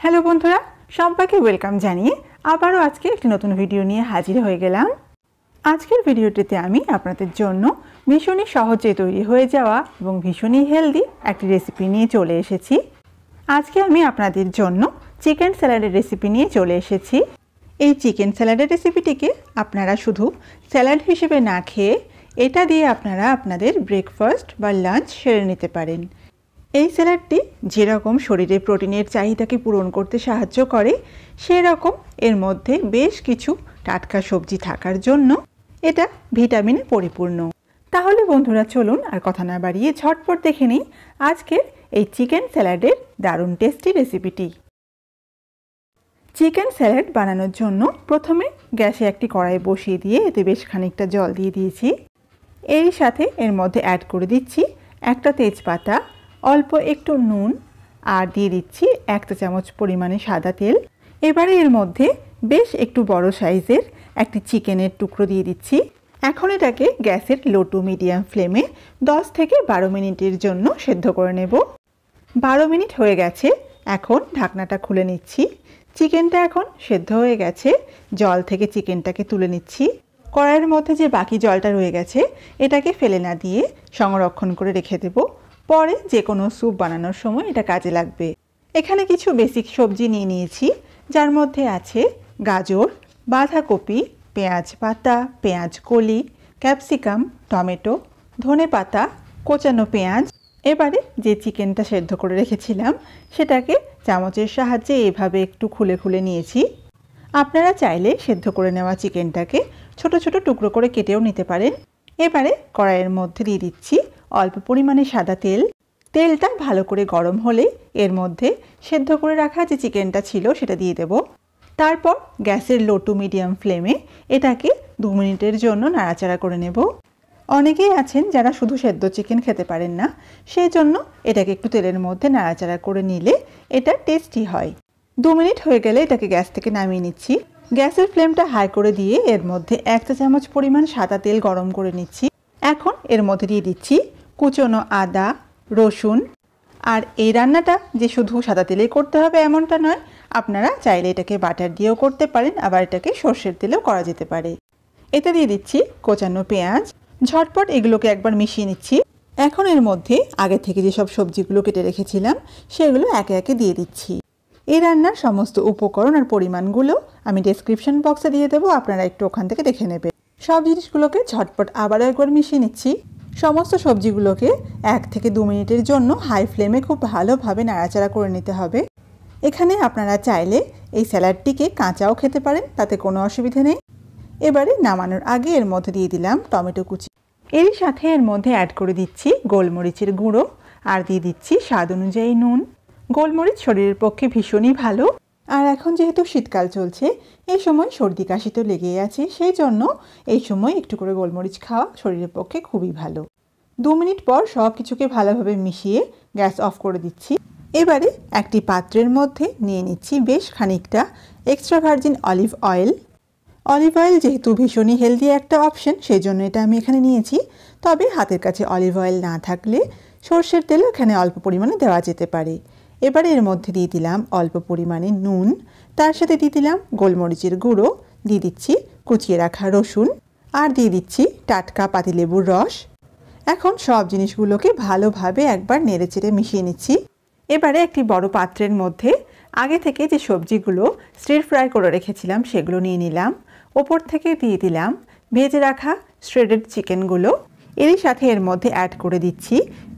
Hello বন্ধুরা, সবাইকে welcome জানিয়ে আবারও আজকে একটি নতুন ভিডিও নিয়ে হাজির হয়ে গেলাম। আজকের ভিডিওটিতে আমি আপনাদের জন্য ভীষণই সহজে তৈরি হয়ে যাওয়া এবং ভীষণই হেলদি একটি রেসিপি নিয়ে চলে এসেছি। আজকে আমি আপনাদের জন্য চিকেন স্যালাডের রেসিপি নিয়ে চলে এসেছি। এই চিকেন স্যালাডের রেসিপিটিকে আপনারা শুধু স্যালাড হিসেবে না খেয়ে এটা দিয়ে আপনারা আপনাদের ব্রেকফাস্ট বা লাঞ্চ সেরে নিতে পারেন। এই স্যালাডটি যেরকম শরীরে প্রোটিনের চাহিদাকে পূরণ করতে সাহায্য করে, সেরকম এর মধ্যে বেশ কিছু টাটকা সবজি থাকার জন্য এটা ভিটামিনে পরিপূর্ণ। তাহলে বন্ধুরা চলুন আর কথা না বাড়িয়ে ঝটপট দেখে নিই আজকের এই চিকেন স্যালাডের দারুণ টেস্টি রেসিপিটি। চিকেন স্যালাড বানানোর জন্য প্রথমে গ্যাসে একটি কড়াই বসিয়ে দিয়ে এতে বেশ খানিকটা জল দিয়ে দিয়েছি। এর সাথে এর মধ্যে অ্যাড করে দিচ্ছি একটা তেজপাতা, অল্প একটু নুন আর দিয়ে দিচ্ছি 1 চা চামচ পরিমাণে সাদা তেল। এবারে এর মধ্যে বেশ একটু বড় সাইজের একটি চিকেনের টুকরো দিয়ে দিচ্ছি। এখন এটাকে গ্যাসের লো টু মিডিয়াম ফ্লেমে 10 থেকে 12 মিনিটের জন্য সেদ্ধ করে নেব। 12 মিনিট হয়ে গেছে, এখন ঢাকনাটা খুলে নিচ্ছি। চিকেনটা এখন সেদ্ধ হয়ে গেছে, জল থেকে চিকেনটাকে তুলে নিচ্ছি। কড়াইয়ের মধ্যে যে বাকি জলটা রয়ে গেছে এটাকে ফেলে না দিয়ে সংরক্ষণ করে রেখে দেব, পরে যে কোনো স্যুপ বানানোর সময় এটা কাজে লাগবে। এখানে কিছু বেসিক সবজি নিয়ে নিয়েছি, যার মধ্যে আছে গাজর, বাঁধাকপি, পেঁয়াজ পাতা, পেঁয়াজ কলি, ক্যাপসিকাম, টমেটো, ধনেপাতা, কোচানো পেঁয়াজ। এবারে যে চিকেনটা সেদ্ধ করে রেখেছিলাম সেটাকে চামচের সাহায্যে এভাবে একটু খুলে খুলে নিয়েছি। আপনারা চাইলে সেদ্ধ করে নেওয়া চিকেনটাকে ছোট ছোট টুকরো করে কেটেও নিতে পারেন। এবারে কড়াইয়ের মধ্যে দিয়ে দিচ্ছি অল্প পরিমাণে সাদা তেল। তেলটা ভালো করে গরম হলে এর মধ্যে সেদ্ধ করে রাখা যে চিকেনটা ছিল সেটা দিয়ে দেব। তারপর গ্যাসের লো টু মিডিয়াম ফ্লেমে এটাকে 2 মিনিটের জন্য নাড়াচাড়া করে নেব। অনেকেই আছেন যারা শুধু সেদ্ধ চিকেন খেতে পারেন না, সেই জন্য এটাকে একটু তেলের মধ্যে নাড়াচাড়া করে নিলে এটা টেস্টি হয়। 2 মিনিট হয়ে গেলে এটাকে গ্যাস থেকে নামিয়ে নিচ্ছি। গ্যাসের ফ্লেমটা হাই করে দিয়ে এর মধ্যে 1 চা চামচ পরিমাণ সাদা তেল গরম করে নিচ্ছি। এখন এর মধ্যে দিয়ে দিচ্ছি কুচনো আদা, রসুন। আর এই রান্নাটা যে শুধু সাদা তেলেই করতে হবে এমনটা নয়, আপনারা চাইলে এটাকে বাটার দিয়েও করতে পারেন, আবার এটাকে সর্ষের তেলেও করা যেতে পারে। এতে দিয়ে দিচ্ছি কোচানো পেঁয়াজ। ঝটপট এগুলোকে একবার মিশিয়ে নিচ্ছি। এখন এর মধ্যে আগে থেকে যেসব সবজিগুলো কেটে রেখেছিলাম সেগুলো একে একে দিয়ে দিচ্ছি। এই রান্নার সমস্ত উপকরণ আর পরিমাণগুলো আমি ডেসক্রিপশন বক্সে দিয়ে দেবো, আপনারা একটু ওখান থেকে দেখে নেবেন। সব জিনিসগুলোকে ঝটপট আবারও একবার মিশিয়ে নিচ্ছি। সমস্ত সবজিগুলোকে 1 থেকে 2 মিনিটের জন্য হাই ফ্লেমে খুব ভালোভাবে নাড়াচাড়া করে নিতে হবে। এখানে আপনারা চাইলে এই স্যালাডটিকে কাঁচাও খেতে পারেন, তাতে কোনো অসুবিধা নেই। এবারে নামানোর আগে এর মধ্যে দিয়ে দিলাম টমেটো কুচি। এর সাথে এর মধ্যে অ্যাড করে দিচ্ছি গোলমরিচের গুঁড়ো আর দিয়ে দিচ্ছি স্বাদ অনুযায়ী নুন। গোলমরিচ শরীরের পক্ষে ভীষণই ভালো, আর এখন যেহেতু শীতকাল চলছে এই সময় সর্দি কাশি তো লেগেই আছে, সেই জন্য এই সময় একটু করে গোলমরিচ খাওয়া শরীরের পক্ষে খুবই ভালো। 2 মিনিট পর সব কিছুকে ভালোভাবে মিশিয়ে গ্যাস অফ করে দিচ্ছি। এবারে একটি পাত্রের মধ্যে নিয়ে নিচ্ছি বেশ খানিকটা extra virgin olive oil. Olive oil যেহেতু ভীষণই হেলদি একটা অপশন, সেই জন্য এটা আমি এখানে নিয়েছি। তবে হাতের কাছে অলিভ অয়েল না থাকলে সর্ষের তেলও এখানে অল্প পরিমাণে দেওয়া যেতে পারে। এবারে এর মধ্যে দিয়ে দিলাম অল্প পরিমাণে নুন, তার সাথে দিয়ে দিলাম গোলমরিচের গুঁড়ো, দিয়ে দিচ্ছি কুচিয়ে রাখা রসুন আর দিয়ে দিচ্ছি টাটকা পাতিলেবুর রস। এখন সব জিনিসগুলোকে ভালোভাবে একবার নেড়েচেড়ে মিশিয়ে নিচ্ছি। এবারে একটি বড় পাত্রের মধ্যে আগে থেকে যে সবজিগুলো স্টির ফ্রাই করে রেখেছিলাম সেগুলো নিয়ে নিলাম। ওপর থেকে দিয়ে দিলাম ভেজে রাখা শ্রেডেড চিকেনগুলো। এরই সাথে এর মধ্যে অ্যাড করে দিচ্ছি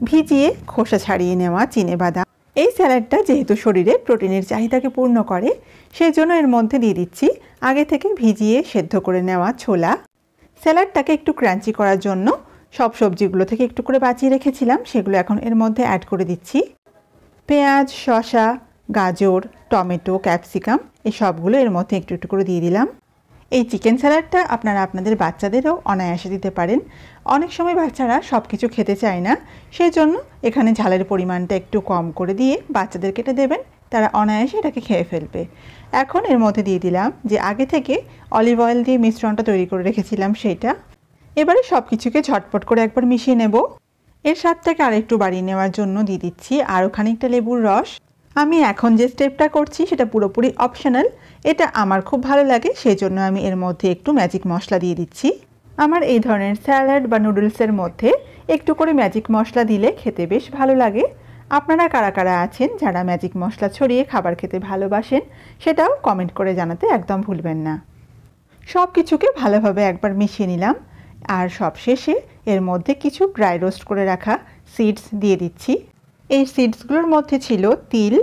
ভিজিয়ে খোসা ছাড়িয়ে নেওয়া চিনেবাদাম। এই স্যালাডটা যেহেতু শরীরে প্রোটিনের চাহিদাকে পূর্ণ করে, সেই জন্য এর মধ্যে দিয়ে দিচ্ছি আগে থেকে ভিজিয়ে সেদ্ধ করে নেওয়া ছোলা। স্যালাডটাকে একটু ক্রাঞ্চি করার জন্য সব সবজিগুলো থেকে একটু করে বাঁচিয়ে রেখেছিলাম, সেগুলো এখন এর মধ্যে অ্যাড করে দিচ্ছি। পেঁয়াজ, শসা, গাজর, টমেটো, ক্যাপসিকাম এই সবগুলো এর মধ্যে একটু একটু করে দিয়ে দিলাম। এই চিকেন স্যালাডটা আপনারা আপনাদের বাচ্চাদেরও অনায়াসে দিতে পারেন। অনেক সময় বাচ্চারা সব কিছু খেতে চায় না, সেই জন্য এখানে ঝালের পরিমাণটা একটু কম করে দিয়ে বাচ্চাদেরকে এটা দেবেন, তারা অনায়াসে এটাকে খেয়ে ফেলবে। এখন এর মধ্যে দিয়ে দিলাম যে আগে থেকে অলিভ অয়েল দিয়ে মিশ্রণটা তৈরি করে রেখেছিলাম সেইটা। এবারে সব কিছুকে ঝটপট করে একবার মিশিয়ে নেব। এর স্বাদটাকে আরেকটু বাড়িয়ে নেওয়ার জন্য দিয়ে দিচ্ছি আরও খানিকটা লেবুর রস আমি এখন যে স্টেপটা করছি সেটা পুরোপুরি অপশনাল, এটা আমার খুব ভালো লাগে, সেই জন্য আমি এর মধ্যে একটু ম্যাজিক মশলা দিয়ে দিচ্ছি। আমার এই ধরনের স্যালাড বা নুডলসের মধ্যে একটু করে ম্যাজিক মশলা দিলে খেতে বেশ ভালো লাগে। আপনারা কারা কারা আছেন যারা ম্যাজিক মশলা ছড়িয়ে খাবার খেতে ভালোবাসেন, সেটাও কমেন্ট করে জানাতে একদম ভুলবেন না। সব কিছুকে ভালোভাবে একবার মিশিয়ে নিলাম, আর সব শেষে এর মধ্যে কিছু ড্রাই রোস্ট করে রাখা সিডস দিয়ে দিচ্ছি। এই সিডসগুলোর মধ্যে ছিল তিল,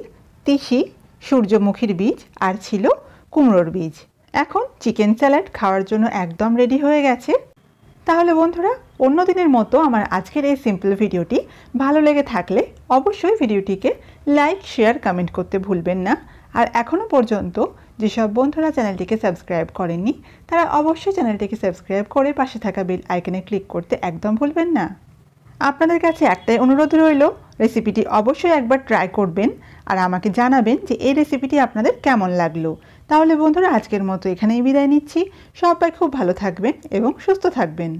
তিসি, সূর্যমুখীর বীজ আর ছিল কুমড়োর বীজ। এখন চিকেন স্যালাড খাওয়ার জন্য একদম রেডি হয়ে গেছে। তাহলে বন্ধুরা, অন্য দিনের মতো আমার আজকের এই সিম্পল ভিডিওটি ভালো লেগে থাকলে অবশ্যই ভিডিওটিকে লাইক, শেয়ার, কমেন্ট করতে ভুলবেন না। আর এখনও পর্যন্ত যেসব বন্ধুরা চ্যানেলটিকে সাবস্ক্রাইব করেননি তারা অবশ্যই চ্যানেলটিকে সাবস্ক্রাইব করে পাশে থাকা বেল আইকনে ক্লিক করতে একদম ভুলবেন না। আপনাদের কাছে একটাই অনুরোধ রইল, রেসিপিটি অবশ্যই একবার ট্রাই করবেন আর আমাকে জানাবেন যে এই রেসিপিটি আপনাদের কেমন লাগলো। তাহলে বন্ধুরা, আজকের মতো এখানেই বিদায় নিচ্ছি। সবাই খুব ভালো থাকবেন এবং সুস্থ থাকবেন।